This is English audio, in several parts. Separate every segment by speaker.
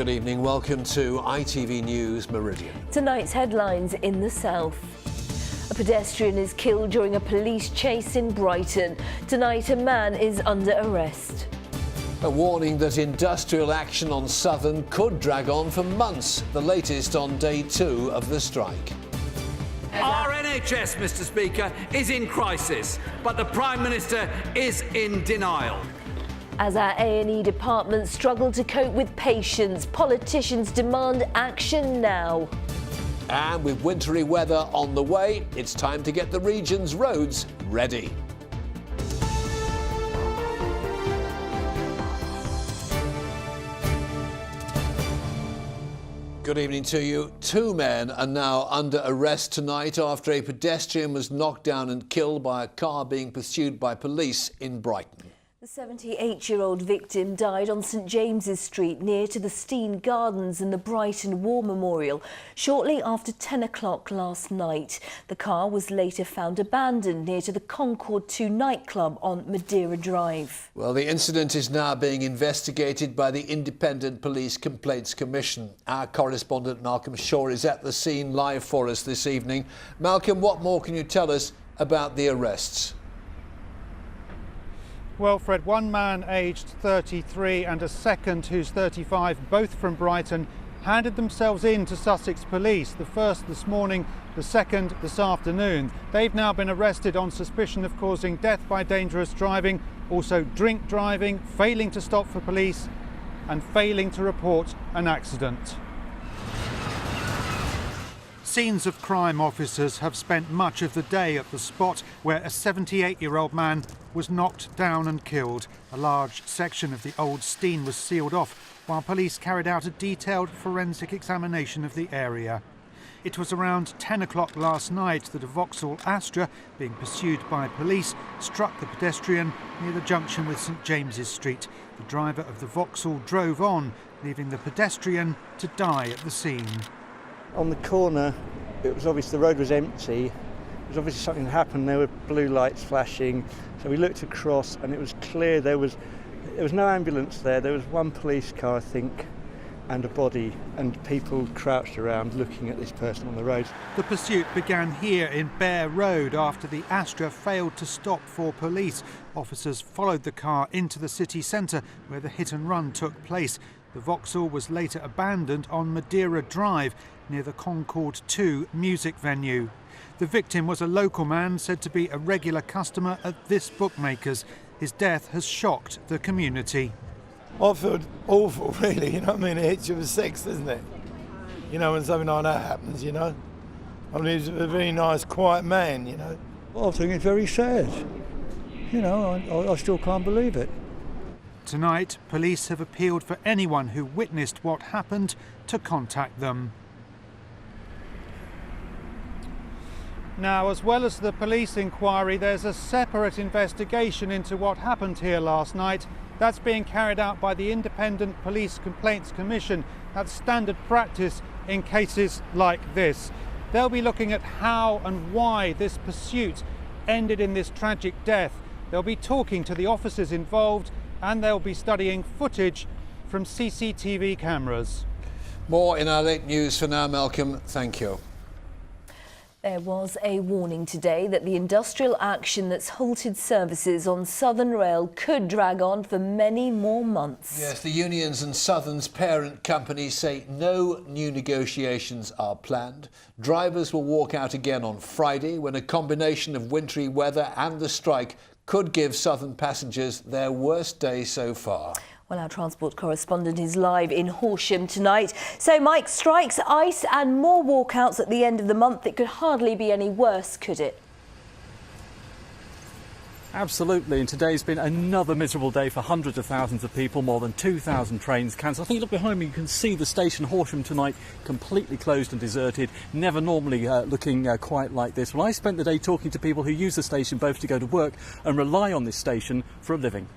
Speaker 1: Good evening. Welcome to ITV News Meridian.
Speaker 2: Tonight's headlines in the south. A pedestrian is killed during a police chase in Brighton. Tonight, a man is under arrest.
Speaker 1: A warning that industrial action on Southern could drag on for months. The latest on day 2 of the strike.
Speaker 3: Our NHS, Mr. Speaker, is in crisis, but the Prime Minister is in denial.
Speaker 2: As our A&E departments struggle to cope with patients, politicians demand action now.
Speaker 1: And with wintry weather on the way, it's time to get the region's roads ready. Good evening to you. 2 men are now under arrest tonight after a pedestrian was knocked down and killed by a car being pursued by police in Brighton.
Speaker 2: The 78-year-old victim died on St James's Street near to the Steen Gardens and the Brighton War Memorial shortly after 10 o'clock last night. The car was later found abandoned near to the Concord 2 nightclub on Madeira Drive.
Speaker 1: Well, the incident is now being investigated by the Independent Police Complaints Commission. Our correspondent Malcolm Shaw is at the scene live for us this evening. Malcolm, what more can you tell us about the arrests?
Speaker 4: Well, Fred, one man aged 33 and a second who's 35, both from Brighton, handed themselves in to Sussex police, the first this morning, the second this afternoon. They've now been arrested on suspicion of causing death by dangerous driving, also drink driving, failing to stop for police and failing to report an accident. Scenes of crime officers have spent much of the day at the spot where a 78-year-old man was knocked down and killed. A large section of the old Steen was sealed off while police carried out a detailed forensic examination of the area. It was around 10 o'clock last night that a Vauxhall Astra, being pursued by police, struck the pedestrian near the junction with St James's Street. The driver of the Vauxhall drove on, leaving the pedestrian to die at the scene.
Speaker 5: On the corner, it was obvious the road was empty. It was obviously something had happened. There were blue lights flashing. So we looked across and it was clear there was no ambulance there. There was one police car, I think, and a body, and people crouched around looking at this person on the road.
Speaker 4: The pursuit began here in Bear Road after the Astra failed to stop for police. Officers followed the car into the city centre where the hit and run took place. The Vauxhall was later abandoned on Madeira Drive near the Concord 2 music venue. The victim was a local man said to be a regular customer at this bookmaker's. His death has shocked the community.
Speaker 6: I feel awful, really, you know what I mean? It hits you with 6, doesn't it? You know, when something like that happens, you know? I mean, he's a very nice, quiet man, you know?
Speaker 7: Well, I think it's very sad. You know, I still can't believe it.
Speaker 4: Tonight, police have appealed for anyone who witnessed what happened to contact them. Now, as well as the police inquiry, there's a separate investigation into what happened here last night. That's being carried out by the Independent Police Complaints Commission. That's standard practice in cases like this. They'll be looking at how and why this pursuit ended in this tragic death. They'll be talking to the officers involved and they'll be studying footage from CCTV cameras.
Speaker 1: More in our late news for now, Malcolm. Thank you.
Speaker 2: There was a warning today that the industrial action that's halted services on Southern Rail could drag on for many more months.
Speaker 1: Yes, the unions and Southern's parent company say no new negotiations are planned. Drivers will walk out again on Friday when a combination of wintry weather and the strike could give Southern passengers their worst day so far.
Speaker 2: Well, our transport correspondent is live in Horsham tonight. So, Mike, strikes, ice and more walkouts at the end of the month. It could hardly be any worse, could it?
Speaker 8: Absolutely, and today's been another miserable day for hundreds of thousands of people, more than 2,000 trains cancelled. I think, look behind me, you can see the station Horsham tonight completely closed and deserted, never normally looking quite like this. Well, I spent the day talking to people who use the station both to go to work and rely on this station for a living.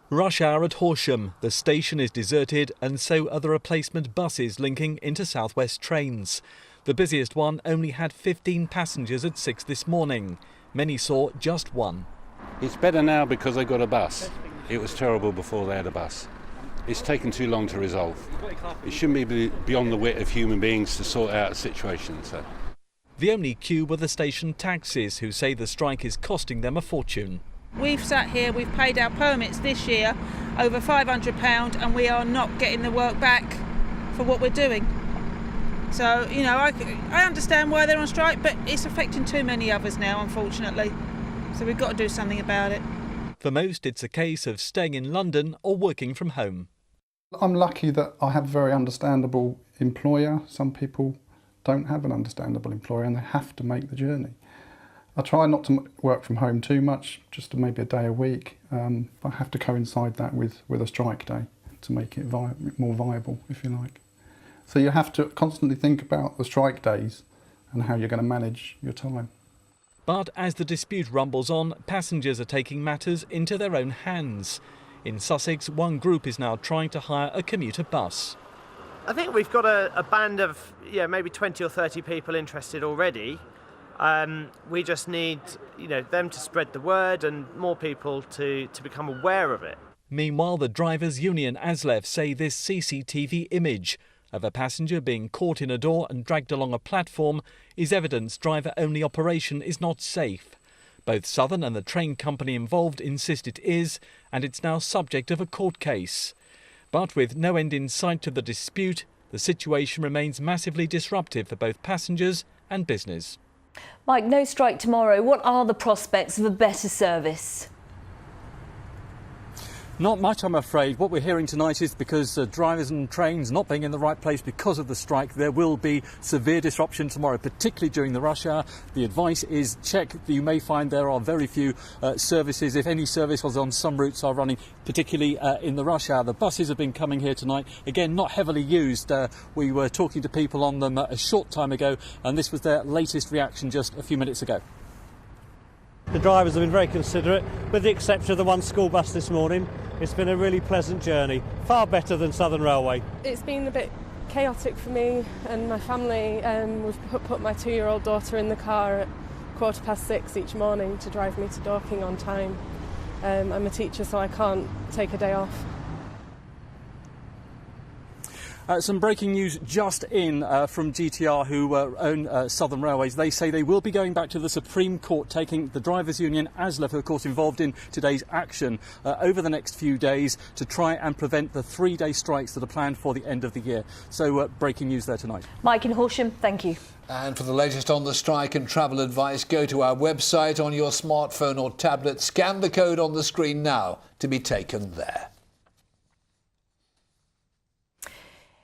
Speaker 9: Rush hour at Horsham. The station is deserted and so are the replacement buses linking into South West trains. The busiest one only had 15 passengers at 6 this morning. Many saw just one.
Speaker 10: It's better now because they got a bus. It was terrible before they had a bus. It's taken too long to resolve. It shouldn't be beyond the wit of human beings to sort out a situation. So.
Speaker 9: The only queue were the station taxis, who say the strike is costing them a fortune.
Speaker 11: We've sat here, we've paid our permits this year, over £500, and we are not getting the work back for what we're doing. So, you know, I understand why they're on strike, but it's affecting too many others now, unfortunately. So we've got to do something about it.
Speaker 9: For most, it's a case of staying in London or working from home.
Speaker 12: I'm lucky that I have a very understandable employer. Some people don't have an understandable employer and they have to make the journey. I try not to work from home too much, just maybe a day a week. I have to coincide that with a strike day to make it more viable, if you like. So you have to constantly think about the strike days and how you're going to manage your time.
Speaker 9: But as the dispute rumbles on, passengers are taking matters into their own hands. In Sussex, one group is now trying to hire a commuter bus.
Speaker 13: I think we've got a band of maybe 20 or 30 people interested already. We just need them to spread the word and more people to become aware of it.
Speaker 9: Meanwhile, the drivers' union ASLEF say this CCTV image of a passenger being caught in a door and dragged along a platform is evidence driver-only operation is not safe. Both Southern and the train company involved insist it is, and it's now subject of a court case. But with no end in sight to the dispute, the situation remains massively disruptive for both passengers and business.
Speaker 2: Mike, no strike tomorrow. What are the prospects of a better service?
Speaker 8: Not much, I'm afraid. What we're hearing tonight is because drivers and trains not being in the right place because of the strike, there will be severe disruption tomorrow, particularly during the rush hour. The advice is check. You may find there are very few services, if any service was on some routes are running, particularly in the rush hour. The buses have been coming here tonight, again, not heavily used. We were talking to people on them a short time ago, and this was their latest reaction just a few minutes ago.
Speaker 14: The drivers have been very considerate, with the exception of the one school bus this morning. It's been a really pleasant journey, far better than Southern Railway.
Speaker 15: It's been a bit chaotic for me and my family. We've put my 2-year-old daughter in the car at 6:15 each morning to drive me to Dorking on time. I'm a teacher, so I can't take a day off.
Speaker 8: Some breaking news just in from GTR, who own Southern Railways. They say they will be going back to the Supreme Court, taking the drivers' union ASLEF, of course, involved in today's action over the next few days to try and prevent the 3-day strikes that are planned for the end of the year. So breaking news there tonight.
Speaker 2: Mike in Horsham, thank you.
Speaker 1: And for the latest on the strike and travel advice, go to our website on your smartphone or tablet. Scan the code on the screen now to be taken there.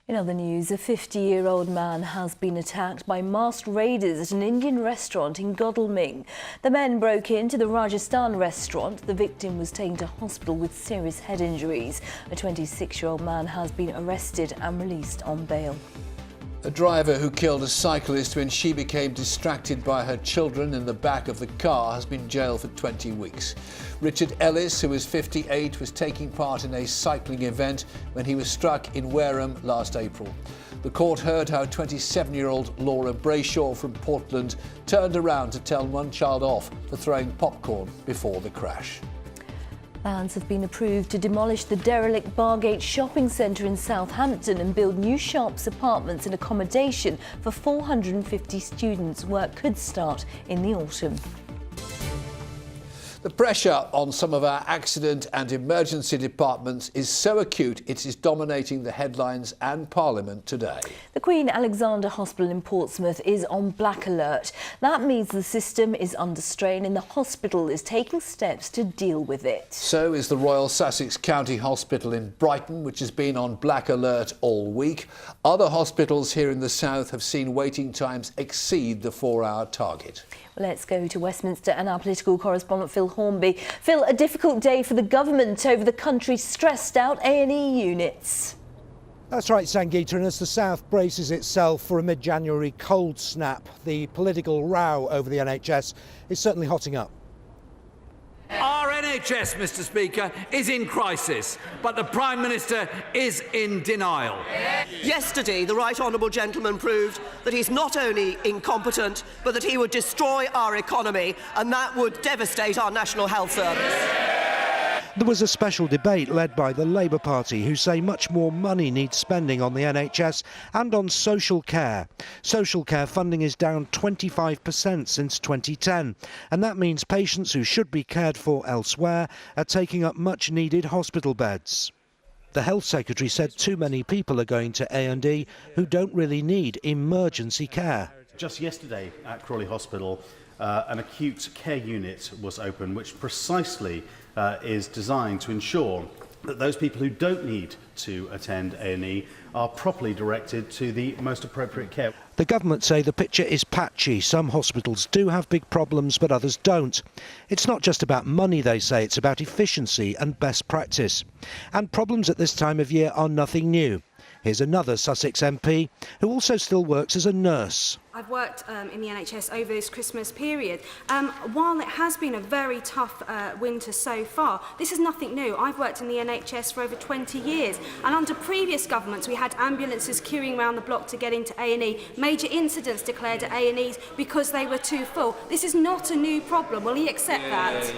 Speaker 2: In other news, a 50-year-old man has been attacked by masked raiders at an Indian restaurant in Godalming. The men broke into the Rajasthan restaurant. The victim was taken to hospital with serious head injuries. A 26-year-old man has been arrested and released on bail.
Speaker 1: A driver who killed a cyclist when she became distracted by her children in the back of the car has been jailed for 20 weeks. Richard Ellis, who is 58, was taking part in a cycling event when he was struck in Wareham last April. The court heard how 27-year-old Laura Brayshaw from Portland turned around to tell one child off for throwing popcorn before the crash.
Speaker 2: Plans have been approved to demolish the derelict Bargate shopping centre in Southampton and build new shops, apartments and accommodation for 450 students. Work could start in the autumn.
Speaker 1: The pressure on some of our accident and emergency departments is so acute it is dominating the headlines and Parliament today.
Speaker 2: The Queen Alexandra Hospital in Portsmouth is on black alert. That means the system is under strain and the hospital is taking steps to deal with it.
Speaker 1: So is the Royal Sussex County Hospital in Brighton, which has been on black alert all week. Other hospitals here in the south have seen waiting times exceed the 4-hour target.
Speaker 2: Let's go to Westminster and our political correspondent Phil Hornby. Phil, a difficult day for the government over the country's stressed out A&E units.
Speaker 16: That's right, Sangeeta, and as the South braces itself for a mid-January cold snap, the political row over the NHS is certainly hotting up.
Speaker 3: Our NHS, Mr. Speaker, is in crisis, but the Prime Minister is in denial.
Speaker 17: Yesterday, the Right Honourable Gentleman proved that he's not only incompetent, but that he would destroy our economy, and that would devastate our National Health Service.
Speaker 16: There was a special debate led by the Labour Party, who say much more money needs spending on the NHS and on social care. Social care funding is down 25% since 2010, and that means patients who should be cared for elsewhere are taking up much needed hospital beds. The Health Secretary said too many people are going to A&E who don't really need emergency care.
Speaker 18: Just yesterday at Crawley Hospital, an acute care unit was opened, which precisely is designed to ensure that those people who don't need to attend A&E are properly directed to the most appropriate care.
Speaker 16: The government say the picture is patchy. Some hospitals do have big problems, but others don't. It's not just about money, they say, it's about efficiency and best practice. And problems at this time of year are nothing new. Here's another Sussex MP who also still works as a nurse.
Speaker 19: I've worked in the NHS over this Christmas period. While it has been a very tough winter so far, this is nothing new. I've worked in the NHS for over 20 years, and under previous governments we had ambulances queuing around the block to get into A&E, major incidents declared at A&Es because they were too full. This is not a new problem. Will he accept that?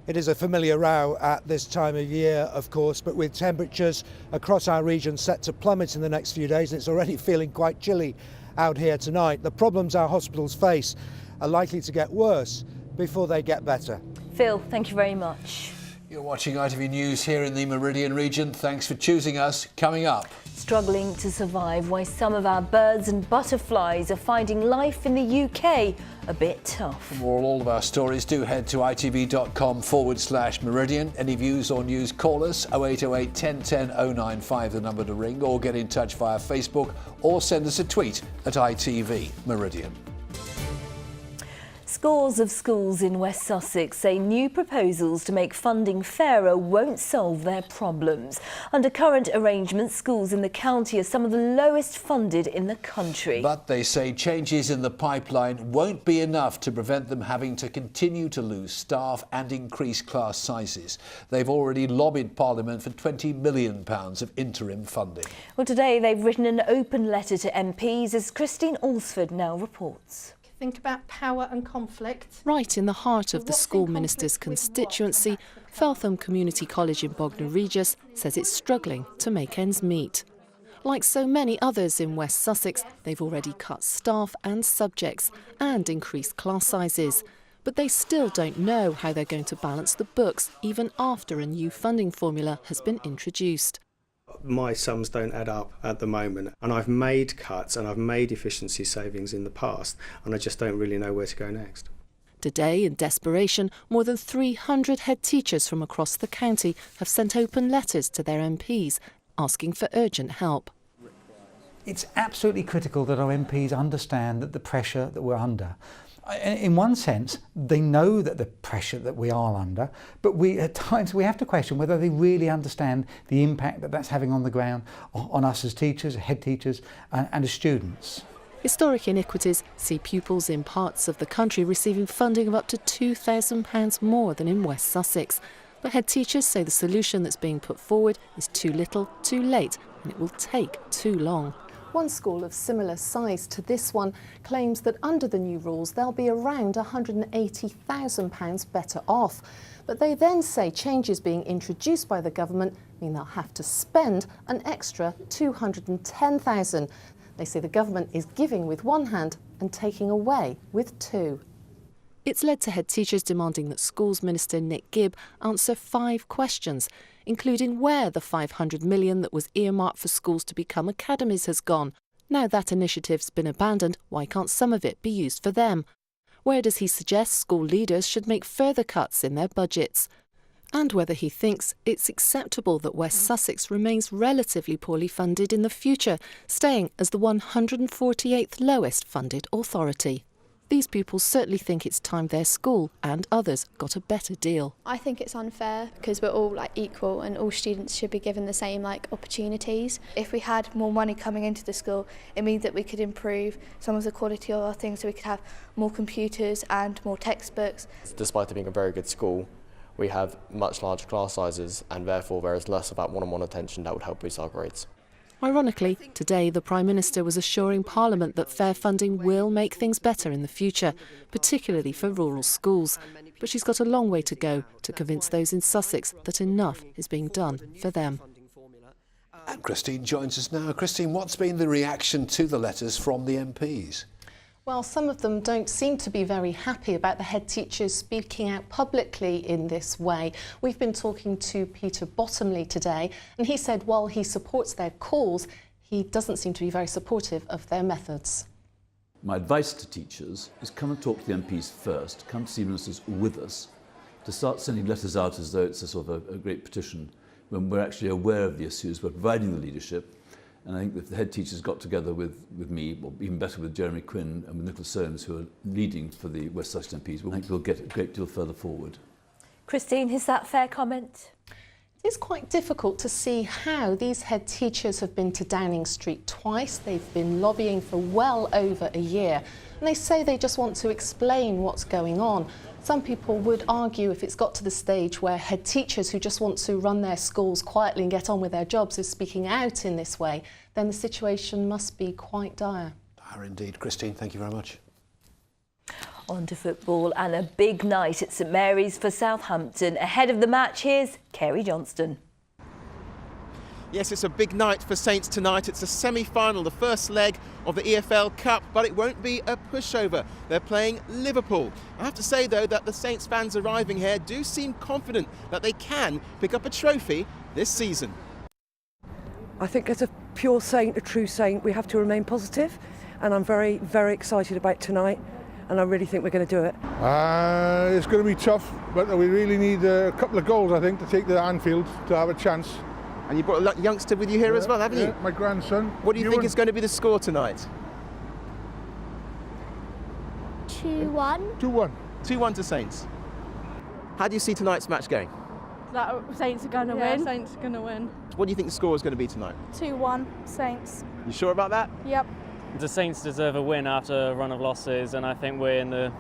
Speaker 16: It is a familiar row at this time of year, of course, but with temperatures across our region set to plummet in the next few days, and it's already feeling quite chilly out here tonight. The problems our hospitals face are likely to get worse before they get better.
Speaker 2: Phil, thank you very much.
Speaker 1: You're watching ITV News here in the Meridian region. Thanks for choosing us. Coming up.
Speaker 2: Struggling to survive, why some of our birds and butterflies are finding life in the UK a bit tough.
Speaker 1: For more on all of our stories, do head to itv.com/Meridian. Any views or news, call us 0808 1010 095, the number to ring, or get in touch via Facebook or send us a tweet at ITV Meridian.
Speaker 2: Scores of schools in West Sussex say new proposals to make funding fairer won't solve their problems. Under current arrangements, schools in the county are some of the lowest funded in the country.
Speaker 1: But they say changes in the pipeline won't be enough to prevent them having to continue to lose staff and increase class sizes. They've already lobbied Parliament for £20 million of interim funding.
Speaker 2: Well, today they've written an open letter to MPs, as Christine Alsford now reports.
Speaker 20: Think about power and conflict.
Speaker 21: Right in the heart of the school minister's constituency, Feltham Community College in Bognor Regis says it's struggling to make ends meet. Like so many others in West Sussex, they've already cut staff and subjects and increased class sizes. But they still don't know how they're going to balance the books even after a new funding formula has been introduced.
Speaker 22: My sums don't add up at the moment, and I've made cuts and I've made efficiency savings in the past, and I just don't really know where to go next.
Speaker 21: Today, in desperation, more than 300 head teachers from across the county have sent open letters to their MPs asking for urgent help.
Speaker 23: It's absolutely critical that our MPs understand that the pressure that we're under. In one sense, they know that the pressure that we are under, but at times we have to question whether they really understand the impact that that's having on the ground, on us as teachers, head teachers and as students.
Speaker 21: Historic inequities see pupils in parts of the country receiving funding of up to £2,000 more than in West Sussex. But head teachers say the solution that's being put forward is too little, too late, and it will take too long.
Speaker 24: One school of similar size to this one claims that under the new rules they'll be around £180,000 better off. But they then say changes being introduced by the government mean they'll have to spend an extra £210,000. They say the government is giving with one hand and taking away with two.
Speaker 21: It's led to head teachers demanding that Schools Minister Nick Gibb answer 5 questions, including where the £500 million that was earmarked for schools to become academies has gone. Now that initiative's been abandoned, why can't some of it be used for them? Where does he suggest school leaders should make further cuts in their budgets? And whether he thinks it's acceptable that West Sussex remains relatively poorly funded in the future, staying as the 148th lowest funded authority. These pupils certainly think it's time their school and others got a better deal.
Speaker 25: I think it's unfair because we're all equal and all students should be given the same opportunities. If we had more money coming into the school, it means that we could improve some of the quality of our things, so we could have more computers and more textbooks.
Speaker 26: Despite it being a very good school, we have much larger class sizes, and therefore there is less of that one-on-one attention that would help boost our grades.
Speaker 21: Ironically, today the Prime Minister was assuring Parliament that fair funding will make things better in the future, particularly for rural schools. But she's got a long way to go to convince those in Sussex that enough is being done for them.
Speaker 1: And Christine joins us now. Christine, what's been the reaction to the letters from the MPs?
Speaker 24: Well, some of them don't seem to be very happy about the head teachers speaking out publicly in this way. We've been talking to Peter Bottomley today, and he said while he supports their calls, he doesn't seem to be very supportive of their methods.
Speaker 4: My advice to teachers is come and talk to the MPs first, come to see ministers with us, to start sending letters out as though it's a sort of a great petition, when we're actually aware of the issues, we're providing the leadership. And I think if the head teachers got together with me, or even better with Jeremy Quinn and with Nicholas Soames, who are leading for the West Sussex MPs, I think we'll get a great deal further forward.
Speaker 2: Christine, is that fair comment?
Speaker 24: It's quite difficult to see how these head teachers have been to Downing Street twice. They've been lobbying for well over a year, and they say they just want to explain what's going on. Some people would argue if it's got to the stage where head teachers who just want to run their schools quietly and get on with their jobs are speaking out in this way, then the situation must be quite dire.
Speaker 1: Dire indeed. Christine, thank you very much.
Speaker 2: On to football and a big night at St Mary's for Southampton. Ahead of the match, here's Kerry Johnston.
Speaker 5: Yes, it's a big night for Saints tonight. It's a semi-final, the first leg of the EFL Cup, but it won't be a pushover. They're playing Liverpool. I have to say, though, that the Saints fans arriving here do seem confident that they can pick up a trophy this season.
Speaker 6: I think as a pure Saint, a true Saint, we have to remain positive, and I'm very, very excited about tonight, and I really think we're going to do it.
Speaker 7: It's going to be tough, but we really need a couple of goals, I think, to take the Anfield to have a chance.
Speaker 5: And you brought a youngster with you here as well, haven't you?
Speaker 7: My grandson.
Speaker 5: What do you think is going to be the score tonight?
Speaker 10: 2-1.
Speaker 5: 2-1. 2-1 to Saints. How do you see tonight's match going?
Speaker 10: That Saints are going to win. Saints are going to win.
Speaker 5: What do you think the score is going to be tonight?
Speaker 10: 2-1 Saints.
Speaker 5: You sure about that?
Speaker 10: Yep.
Speaker 11: The Saints deserve a win after a run of losses, and I think we're in the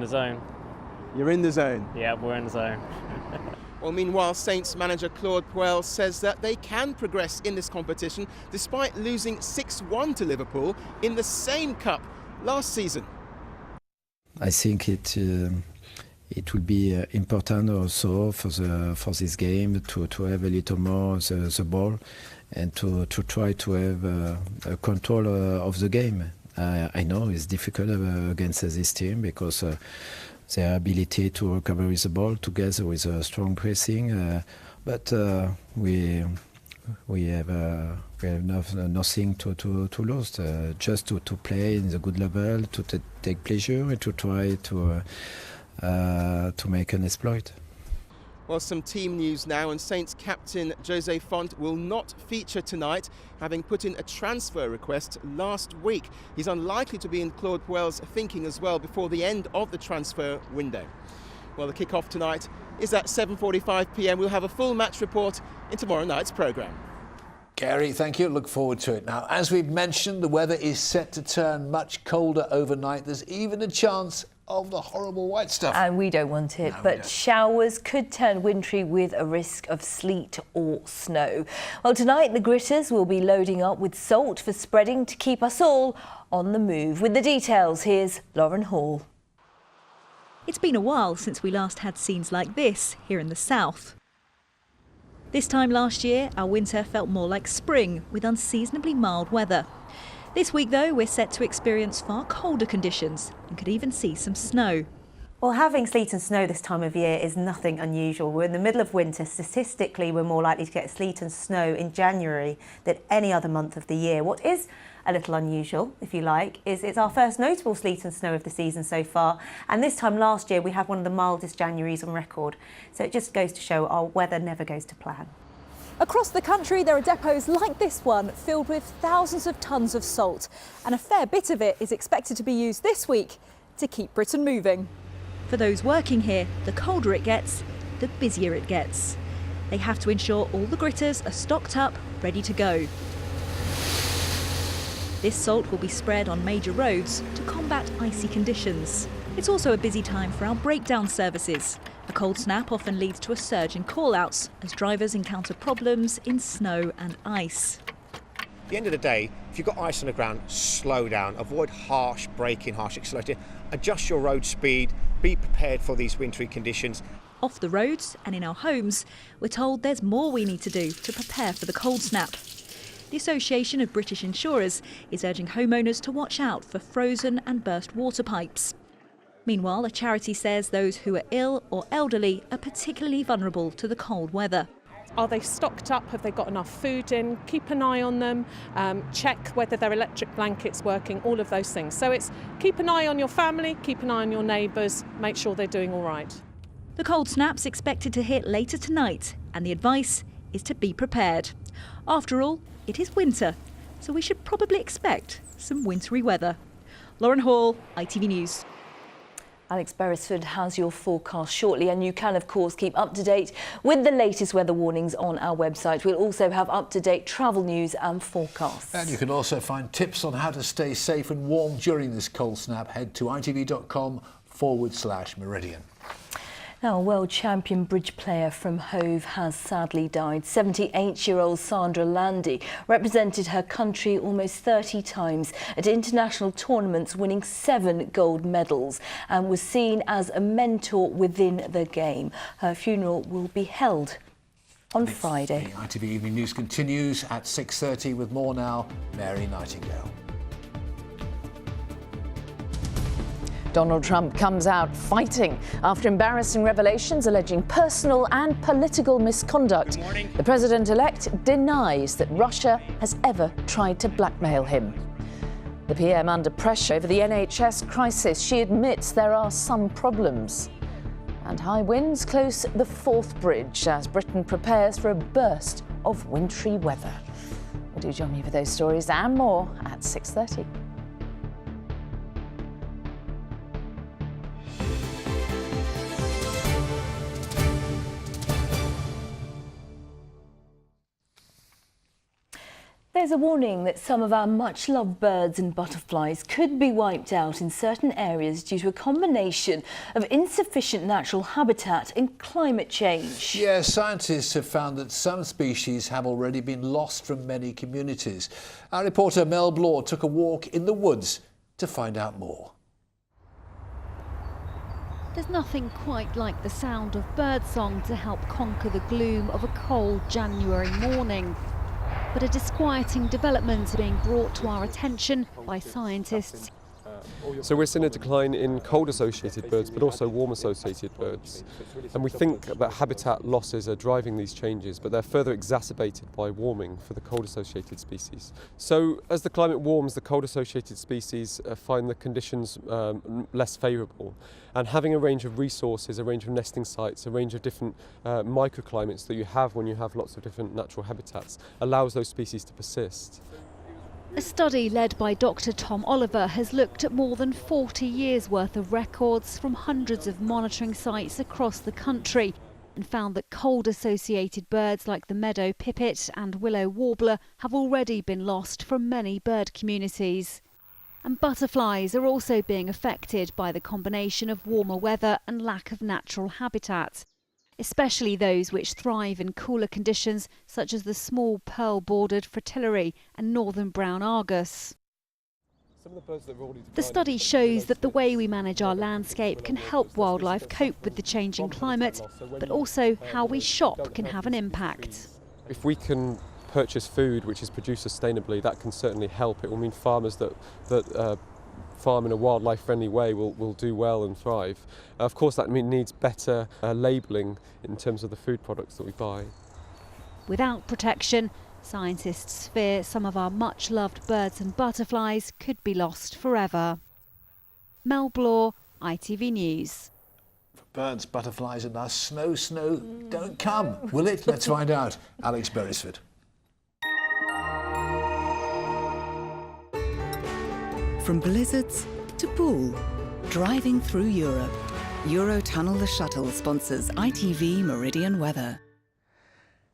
Speaker 11: zone.
Speaker 5: You're in the zone?
Speaker 11: Yeah, we're in the zone.
Speaker 5: Well, meanwhile, Saints manager Claude Puel says that they can progress in this competition despite losing 6-1 to Liverpool in the same cup last season.
Speaker 27: I think it will be important also for this game to have a little more the ball and to try to have a control of the game. I know it's difficult against this team because their ability to recover the ball together with a strong pressing, but we have nothing to lose. Just to play in the good level, to take pleasure, and to try to make an exploit.
Speaker 5: Well, some team news now, and Saints captain Jose Font will not feature tonight, having put in a transfer request last week. He's unlikely to be in Claude Puel's thinking as well before the end of the transfer window. Well, the kick-off tonight is at 7:45 p.m. We'll have a full match report in tomorrow night's programme.
Speaker 1: Gary, thank you. Look forward to it. Now, as we've mentioned, the weather is set to turn much colder overnight. There's even a chance of the horrible white stuff.
Speaker 2: And we don't want it, but showers could turn wintry with a risk of sleet or snow. Well, tonight the gritters will be loading up with salt for spreading to keep us all on the move. With the details, here's Lauren Hall.
Speaker 28: It's been a while since we last had scenes like this here in the south. This time last year, our winter felt more like spring with unseasonably mild weather. This week, though, we're set to experience far colder conditions and could even see some snow.
Speaker 29: Well, having sleet and snow this time of year is nothing unusual. We're in the middle of winter. Statistically, we're more likely to get sleet and snow in January than any other month of the year. What is a little unusual, if you like, is it's our first notable sleet and snow of the season so far. And this time last year, we had one of the mildest Januaries on record. So it just goes to show our weather never goes to plan.
Speaker 28: Across the country, there are depots like this one filled with thousands of tonnes of salt. And a fair bit of it is expected to be used this week to keep Britain moving. For those working here, the colder it gets, the busier it gets. They have to ensure all the gritters are stocked up, ready to go. This salt will be spread on major roads to combat icy conditions. It's also a busy time for our breakdown services. A cold snap often leads to a surge in call-outs as drivers encounter problems in snow and ice.
Speaker 3: the end of the day, if you've got ice on the ground, slow down, avoid harsh braking, harsh accelerating, adjust your road speed, be prepared for these wintry conditions.
Speaker 28: Off the roads and in our homes, we're told there's more we need to do to prepare for the cold snap. The Association of British Insurers is urging homeowners to watch out for frozen and burst water pipes. Meanwhile, the charity says those who are ill or elderly are particularly vulnerable to the cold weather.
Speaker 8: Are they stocked up? Have they got enough food in? Keep an eye on them, check whether their electric blanket's working, all of those things. So it's keep an eye on your family, keep an eye on your neighbours, make sure they're doing all right.
Speaker 28: The cold snap's expected to hit later tonight, and the advice is to be prepared. After all, it is winter, so we should probably expect some wintry weather. Lauren Hall, ITV News.
Speaker 2: Alex Beresford has your forecast shortly, and you can of course keep up to date with the latest weather warnings on our website. We'll also have up-to-date travel news and forecasts.
Speaker 1: And you can also find tips on how to stay safe and warm during this cold snap. Head to itv.com/Meridian.
Speaker 2: Now, a world champion bridge player from Hove has sadly died. 78-year-old Sandra Landy represented her country almost 30 times at international tournaments, winning 7 gold medals, and was seen as a mentor within the game. Her funeral will be held on Friday.
Speaker 1: The ITV Evening News continues at 6:30 with more now. Mary Nightingale.
Speaker 9: Donald Trump comes out fighting after embarrassing revelations alleging personal and political misconduct. The president-elect denies that Russia has ever tried to blackmail him. The PM under pressure over the NHS crisis. She admits there are some problems. And high winds close the Forth Bridge as Britain prepares for a burst of wintry weather. Well, do join me for those stories and more at 6:30.
Speaker 2: There's a warning that some of our much-loved birds and butterflies could be wiped out in certain areas due to a combination of insufficient natural habitat and climate change.
Speaker 1: Yes, scientists have found that some species have already been lost from many communities. Our reporter Mel Blore took a walk in the woods to find out more.
Speaker 12: There's nothing quite like the sound of birdsong to help conquer the gloom of a cold January morning. But a disquieting development is being brought to our attention by scientists.
Speaker 13: So we're seeing a decline in cold-associated birds, but also warm-associated birds. And we think that habitat losses are driving these changes, but they're further exacerbated by warming for the cold-associated species. So as the climate warms, the cold-associated species find the conditions less favourable. And having a range of resources, a range of nesting sites, a range of different microclimates that you have when you have lots of different natural habitats allows those species to persist.
Speaker 12: A study led by Dr. Tom Oliver has looked at more than 40 years' worth of records from hundreds of monitoring sites across the country and found that cold-associated birds like the meadow pipit and willow warbler have already been lost from many bird communities. And butterflies are also being affected by the combination of warmer weather and lack of natural habitat, especially those which thrive in cooler conditions such as the small pearl-bordered fritillary and northern brown argus. The study shows that the way we manage our landscape can help wildlife cope with the changing climate, but also how we shop can have an impact.
Speaker 13: If we can purchase food which is produced sustainably, that can certainly help. It will mean farmers that farm in a wildlife-friendly way will do well and thrive. Of course, that needs better labelling in terms of the food products that we buy.
Speaker 12: Without protection, scientists fear some of our much-loved birds and butterflies could be lost forever. Mel Blore, ITV News.
Speaker 1: Birds, butterflies and us, snow don't come, will it? Let's find out. Alex Beresford.
Speaker 14: From blizzards to pool, driving through Europe. Eurotunnel the Shuttle sponsors ITV Meridian weather.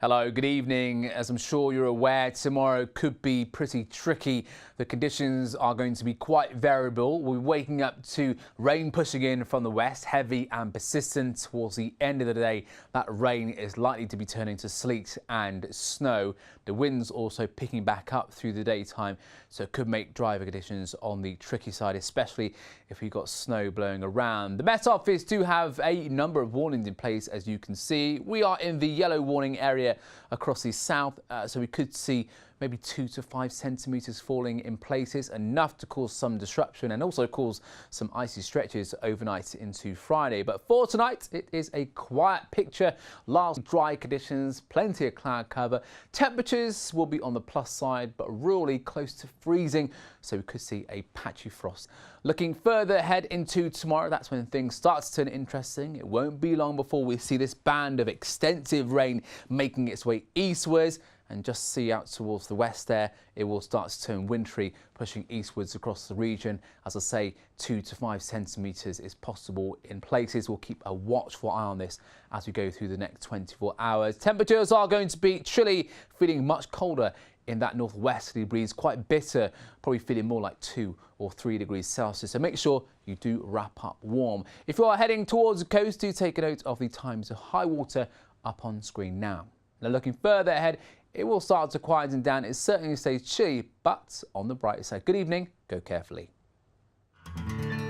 Speaker 15: Hello, good evening. As I'm sure you're aware, tomorrow could be pretty tricky. The conditions are going to be quite variable. We're waking up to rain pushing in from the west, heavy and persistent. Towards the end of the day, that rain is likely to be turning to sleet and snow. The winds also picking back up through the daytime, so it could make driving conditions on the tricky side, especially if we've got snow blowing around. The Met Office do have a number of warnings in place, as you can see. We are in the yellow warning area across the south, so we could see maybe 2 to 5 centimetres falling in places, enough to cause some disruption and also cause some icy stretches overnight into Friday. But for tonight, it is a quiet picture. Last dry conditions, plenty of cloud cover. Temperatures will be on the plus side, but really close to freezing, so we could see a patchy frost. Looking further ahead into tomorrow, that's when things start to turn interesting. It won't be long before we see this band of extensive rain making its way eastwards. And just see out towards the west there, it will start to turn wintry, pushing eastwards across the region. As I say, 2 to 5 centimetres is possible in places. We'll keep a watchful eye on this as we go through the next 24 hours. Temperatures are going to be chilly, feeling much colder in that northwesterly breeze, quite bitter, probably feeling more like 2 or 3 degrees Celsius. So make sure you do wrap up warm. If you are heading towards the coast, do take a note of the times of high water up on screen now. Now looking further ahead, it will start to quieten down. It certainly stays chilly, but on the bright side. Good evening, go carefully.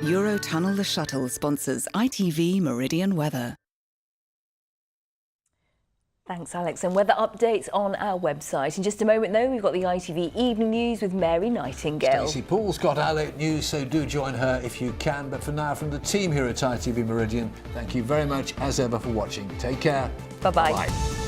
Speaker 14: Eurotunnel the Shuttle sponsors ITV Meridian Weather.
Speaker 2: Thanks, Alex. And weather updates on our website. In just a moment, though, we've got the ITV Evening News with Mary Nightingale.
Speaker 1: Stacey Paul's got our late news, so do join her if you can. But for now, from the team here at ITV Meridian, thank you very much, as ever, for watching. Take care.
Speaker 2: Bye-bye.
Speaker 1: Bye.